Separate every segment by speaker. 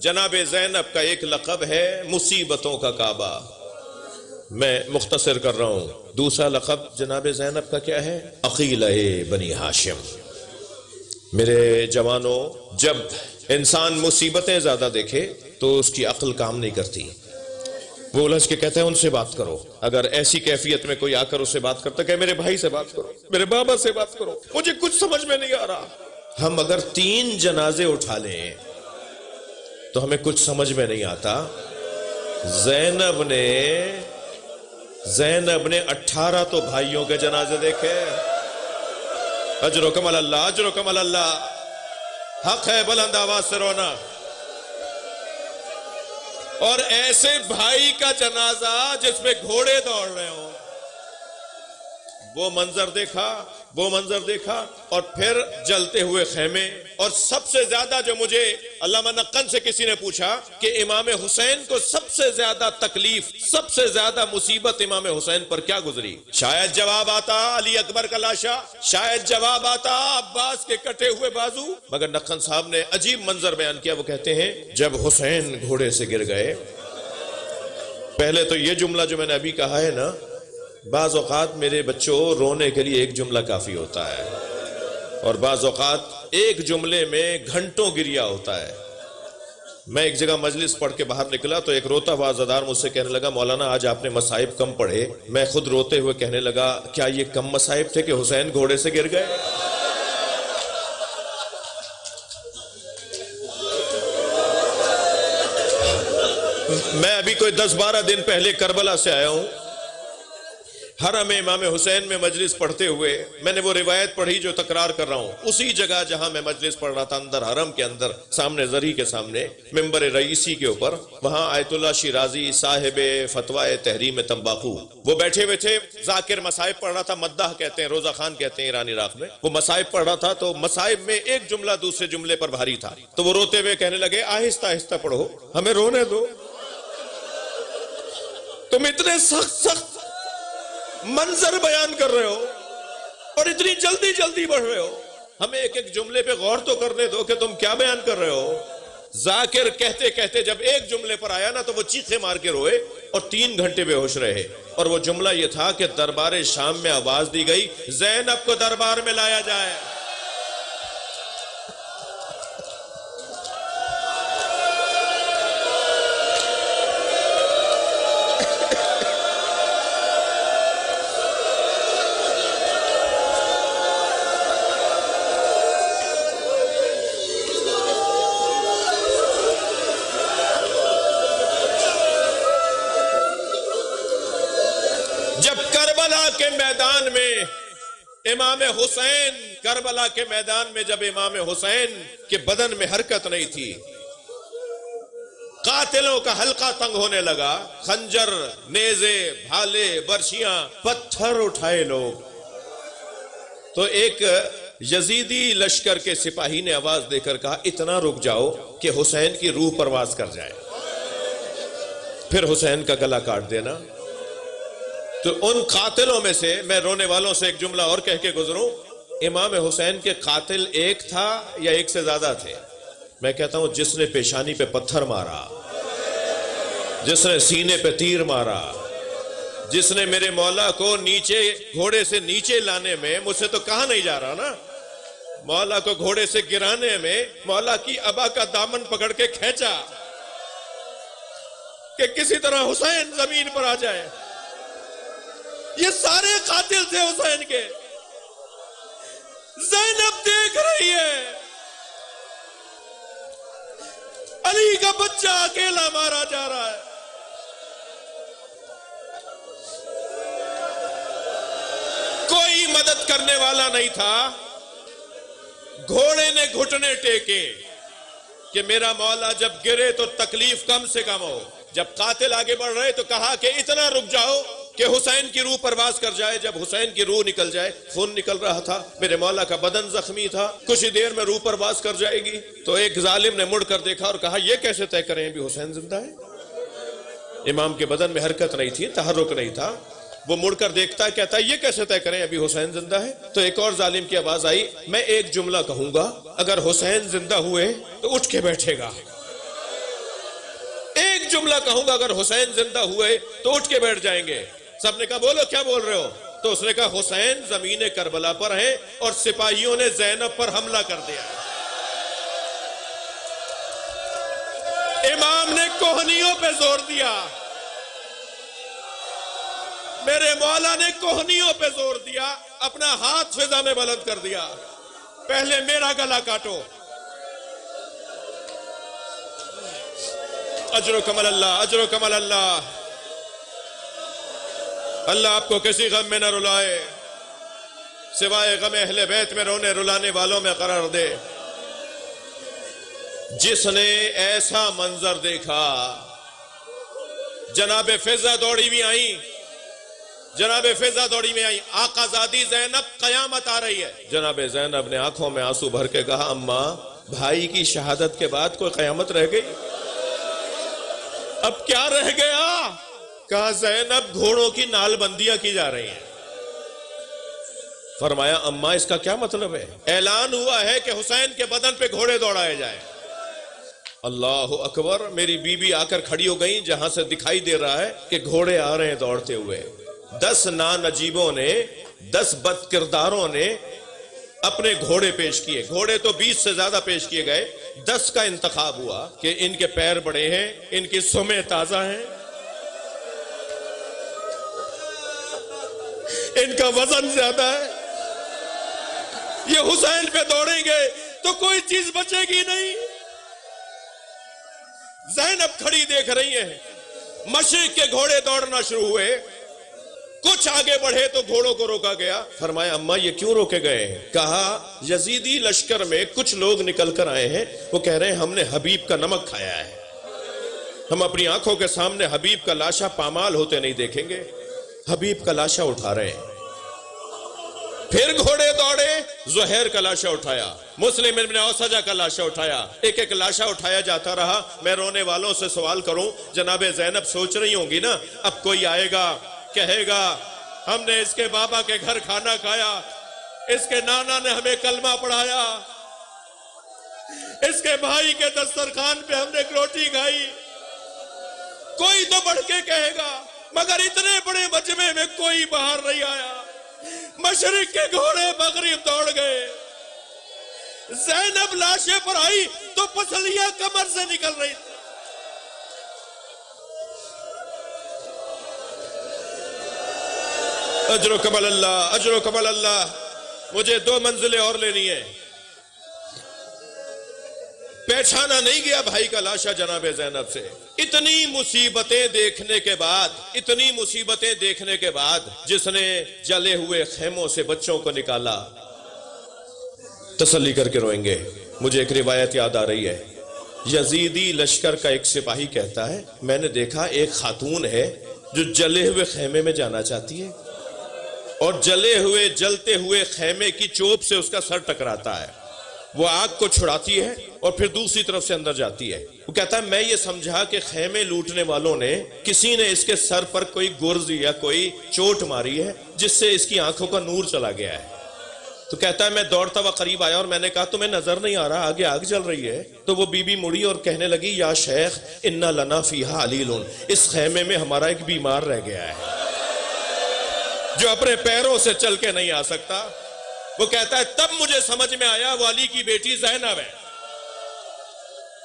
Speaker 1: जनाब ज़ैनब का एक लक़ब है मुसीबतों का काबा। मैं मुख्तसर कर रहा हूं। दूसरा लक़ब जनाब ज़ैनब का क्या है? अक़ीला-ए बनी हाशिम। मेरे जवानों, जब इंसान मुसीबतें ज्यादा देखे तो उसकी अक्ल काम नहीं करती। वो उलझ के कहते हैं उनसे बात करो। अगर ऐसी कैफियत में कोई आकर उससे बात करता है, मेरे भाई से बात करो, मेरे बाबा से बात करो, मुझे कुछ समझ में नहीं आ रहा। हम अगर 3 जनाजे उठा लें तो हमें कुछ समझ में नहीं आता। ज़ैनब ने 18 तो भाइयों के जनाजे देखे। अजरो कमल अल्लाह, अजरो कमल अल्लाह। हक है बुलंद आवाज से रोना। और ऐसे भाई का जनाजा जिसमें घोड़े दौड़ रहे हो, वो मंजर देखा। और फिर जलते हुए खेमे। और सबसे ज्यादा जो मुझे अल्लामा नक्कन से किसी ने पूछा कि इमाम हुसैन को सबसे ज्यादा तकलीफ, सबसे ज्यादा मुसीबत इमाम हुसैन पर क्या गुजरी? शायद जवाब आता अली अकबर का लाशा, शायद जवाब आता अब्बास के कटे हुए बाजू। मगर नक्कन साहब ने अजीब मंजर बयान किया। वो कहते हैं जब हुसैन घोड़े से गिर गए, पहले तो ये जुमला जो मैंने अभी कहा है ना, बाज़ औक़ात मेरे बच्चों रोने के लिए एक जुमला काफी होता है, और बाज़ औक़ात एक जुमले में घंटों गिरिया होता है। मैं एक जगह मजलिस पढ़ के बाहर निकला तो एक रोता हुआ अज़ादार मुझसे कहने लगा, मौलाना आज आपने मसाइब कम पढ़े। मैं खुद रोते हुए कहने लगा, क्या ये कम मसाइब थे कि हुसैन घोड़े से गिर गए? मैं अभी कोई 10-12 दिन पहले करबला से आया हूं। हरम इमाम हुसैन में मजलिस पढ़ते हुए मैंने वो रिवायत पढ़ी जो तकरार कर रहा हूँ। उसी जगह जहां मैं मजलिस पढ़ रहा था, अंदर हरम के अंदर, सामने जरी के सामने मिंबर रईसी के ऊपर, वहां आयतुल्लाह शिराजी साहिब फतवाए तहरीम तंबाकू वो बैठे हुए थे। जाकिर मसाइब पढ़ रहा था, मद्दाह कहते हैं, रोजा खान कहते हैं ईरानी राग में। वो मसाइब पढ़ रहा था तो मसाइब में एक जुमला दूसरे जुमले पर भारी था, तो वो रोते हुए कहने लगे, आहिस्ता आहिस्ता पढ़ो, हमें रोने दो। तुम इतने सख्त मंजर बयान कर रहे हो और इतनी जल्दी जल्दी बढ़ रहे हो, हमें एक एक जुमले पे गौर तो करने दो कि तुम क्या बयान कर रहे हो। जाकिर कहते कहते जब एक जुमले पर आया ना तो वो चीखे मार के रोए और 3 घंटे बेहोश रहे। और वो जुमला ये था कि दरबार शाम में आवाज दी गई, ज़ैनब को दरबार में लाया जाए। इमाम हुसैन, करबला के मैदान में जब इमाम हुसैन के बदन में हरकत नहीं थी, कातिलों का हल्का तंग होने लगा, खंजर, नेज़े, भाले, बर्शियां, पत्थर उठाए लोग, तो एक यजीदी लश्कर के सिपाही ने आवाज देकर कहा, इतना रुक जाओ कि हुसैन की रूह परवाज कर जाए, फिर हुसैन का गला काट देना। तो उन कातिलों में से मैं रोने वालों से एक जुमला और कह के गुजरूं, इमाम हुसैन के कातिल एक था या एक से ज्यादा थे? मैं कहता हूं जिसने पेशानी पे पत्थर मारा, जिसने सीने पे तीर मारा, जिसने मेरे मौला को नीचे, घोड़े से नीचे लाने में, मुझसे तो कहा नहीं जा रहा ना, मौला को घोड़े से गिराने में मौला की अबा का दामन पकड़ के खींचा कि किसी तरह हुसैन जमीन पर आ जाए। ये सारे कातिल थे हुसैन के। ज़ैनब देख रही है, अली का बच्चा अकेला मारा जा रहा है। कोई मदद करने वाला नहीं था। घोड़े ने घुटने टेके कि मेरा मौला जब गिरे तो तकलीफ कम से कम हो। जब कातिल आगे बढ़ रहे तो कहा कि इतना रुक जाओ कि हुसैन की रूह परवाज कर जाए। जब हुसैन की रूह निकल जाए, खून निकल रहा था, मेरे मौला का बदन जख्मी था, कुछ ही देर में रूह परवाज कर जाएगी। तो एक जालिम ने मुड़कर देखा और कहा, यह कैसे तय करें अभी हुसैन जिंदा है? इमाम के बदन में हरकत नहीं थी, तहर्रुक नहीं था। वो मुड़कर देखता है, कहता है, ये कैसे तय करें अभी हुसैन जिंदा है? तो एक और जालिम की आवाज आई, मैं एक जुमला कहूंगा, अगर हुसैन जिंदा हुए तो उठ के बैठेगा, जुमला कहूंगा, अगर हुसैन जिंदा हुए तो उठ के बैठ जाएंगे। सबने कहा बोलो क्या बोल रहे हो? तो उसने कहा हुसैन जमीन करबला पर है और सिपाहियों ने ज़ैनब पर हमला कर दिया। इमाम ने कोहनियों पे जोर दिया, मेरे मौला ने कोहनियों पे जोर दिया, अपना हाथ फिजा में बुलंद कर दिया, पहले मेरा गला काटो। अजरो कमल अल्लाह, अजरो कमल अल्लाह। अल्लाह आपको किसी गम में न रुलाए, सिवाय गम अहले बैत में रोने रुलाने वालों में करार दे। जिसने ऐसा मंजर देखा, जनाबे फिजा दौड़ी भी आई, जनाबे फिजा दौड़ी में आई, आकाजादी ज़ैनब कयामत आ रही है। जनाबे ज़ैनब ने आंखों में आंसू भर के कहा, अम्मा भाई की शहादत के बाद कोई कयामत रह गई? अब क्या रह गया? कहा ज़ैनब घोड़ों की नालबंदियां की जा रही हैं। फरमाया अम्मा इसका क्या मतलब है? ऐलान हुआ है कि हुसैन के बदन पे घोड़े दौड़ाए जाए। अल्लाह अकबर। मेरी बीबी आकर खड़ी हो गई, जहां से दिखाई दे रहा है कि घोड़े आ रहे हैं दौड़ते हुए। 10 नानजीबों ने, 10 बदकिरदारों ने अपने घोड़े पेश किए। घोड़े तो 20 से ज्यादा पेश किए गए, 10 का इंतखाब हुआ कि इनके पैर बड़े हैं, इनकी सुमें ताजा हैं, इनका वजन ज्यादा है, ये हुसैन पे दौड़ेंगे तो कोई चीज बचेगी नहीं। ज़ैनब खड़ी देख रही है, मशरिक के घोड़े दौड़ना शुरू हुए, कुछ आगे बढ़े तो घोड़ों को रोका गया। फरमाया अम्मा ये क्यों रोके गए? कहा यजीदी लश्कर में कुछ लोग निकल कर आए हैं, वो कह रहे हैं हमने हबीब का नमक खाया है, हम अपनी आंखों के सामने हबीब का लाशा पामाल होते नहीं देखेंगे। हबीब का लाशा उठा रहे हैं। फिर घोड़े दौड़े, ज़ुहैर का लाशा उठाया, मुस्लिम इब्न औसजा का लाशा उठाया, एक एक लाशा उठाया जाता रहा। मैं रोने वालों से सवाल करूं, जनाबे ज़ैनब सोच रही होंगी ना, अब कोई आएगा कहेगा हमने इसके बाबा के घर खाना खाया, इसके नाना ने हमें कलमा पढ़ाया, इसके भाई के दस्तरखान पे हमने रोटी खाई, कोई तो बढ़ के कहेगा। मगर इतने बड़े मजमे में कोई बाहर नहीं आया। मशरिक के घोड़े मगरिब दौड़ गए। ज़ैनब लाशे पर आई तो पसलियां कमर से निकल रही थी। अजरो कमल अल्लाह, अजरो कमल अल्लाह। मुझे 2 मंजिलें और लेनी है। पहचाना नहीं गया भाई का लाशा जनाबे ज़ैनब से। इतनी मुसीबतें देखने के बाद, इतनी मुसीबतें देखने के बाद जिसने जले हुए खेमों से बच्चों को निकाला, तसल्ली करके रोएंगे। मुझे एक रिवायत याद आ रही है, यजीदी लश्कर का एक सिपाही कहता है मैंने देखा एक खातून है जो जले हुए खेमे में जाना चाहती है और जलते हुए खेमे की चोप से उसका सर टकराता है, वो आग को छुड़ाती है और फिर दूसरी तरफ से अंदर जाती है। वो कहता है मैं ये समझा कि खेमे लूटने वालों ने, किसी ने इसके सर पर कोई गुर्ज या कोई चोट मारी है जिससे इसकी आंखों का नूर चला गया है। तो कहता है मैं दौड़ता हुआ करीब आया और मैंने कहा तुम्हें नजर नहीं आ रहा आगे आग जल रही है? तो वो बीबी मुड़ी और कहने लगी या शेख इन्ना लना फीहा अलीलुन, इस खेमे में हमारा एक बीमार रह गया है जो अपने पैरों से चल के नहीं आ सकता। वो कहता है तब मुझे समझ में आया वो अली की बेटी ज़ैनब है।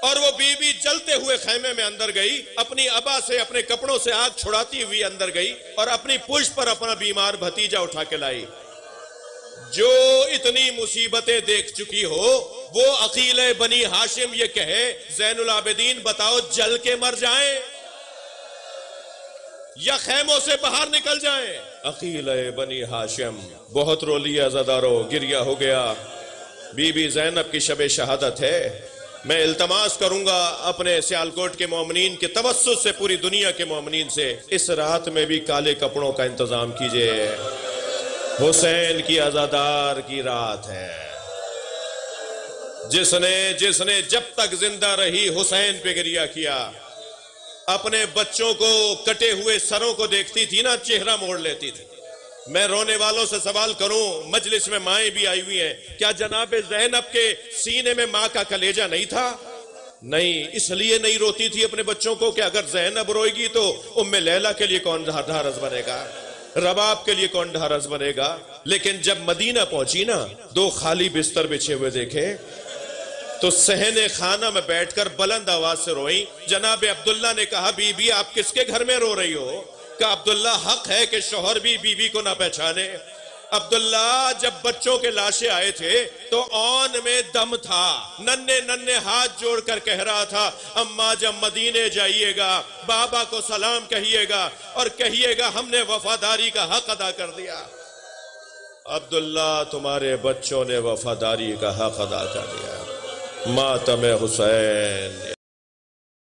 Speaker 1: और वो बीबी जलते हुए खेमे में अंदर गई, अपनी अबा से अपने कपड़ों से आग छुड़ाती हुई अंदर गई और अपनी पुष्ट पर अपना बीमार भतीजा उठा के लाई। जो इतनी मुसीबतें देख चुकी हो वो अकील बनी हाशिम ये कहे ज़ैनुल आबिदीन बताओ जल के मर जाएं या खेमों से बाहर निकल जाएं? अकील बनी हाशिम बहुत रो लिया ज़दारो, गिरिया हो गया। बीबी ज़ैनब की शब शहादत है। मैं इल्तमास करूंगा अपने सियालकोट के मोमिनीन के तवस्सुत से, पूरी दुनिया के मोमिनीन से, इस रात में भी काले कपड़ों का इंतजाम कीजिए। हुसैन की अज़ादार की रात है। जिसने जब तक जिंदा रही हुसैन पे गिरिया किया, अपने बच्चों को कटे हुए सरों को देखती थी ना, चेहरा मोड़ लेती थी। मैं रोने वालों से सवाल करूं, मजलिस में माएं भी आई हुई हैं, क्या जनाबे ज़ैनब के सीने में मां का कलेजा नहीं था? नहीं, इसलिए नहीं रोती थी अपने बच्चों को कि अगर ज़ैनब रोएगी तो उम्मे लैला के लिए कौन ढारस बनेगा, रबाब के लिए कौन ढारस बनेगा। लेकिन जब मदीना पहुंची ना, 2 खाली बिस्तर बिछे हुए देखे तो सहने खाना में बैठकर बुलंद आवाज से रोई। जनाब अब्दुल्ला ने कहा, बीबी आप किसके घर में रो रही हो? कि अब्दुल्ला हक है कि शौहर भी बीवी को ना पहचाने। अब्दुल्ला जब बच्चों के लाशें आए थे तो औन में दम था, नन्हे नन्हे हाथ जोड़कर कह रहा था, अम्मा जब मदीने जाइएगा बाबा को सलाम कहिएगा और कहिएगा हमने वफादारी का हक अदा कर दिया। अब्दुल्ला तुम्हारे बच्चों ने वफादारी का हक अदा कर दिया। मातम हुसैन।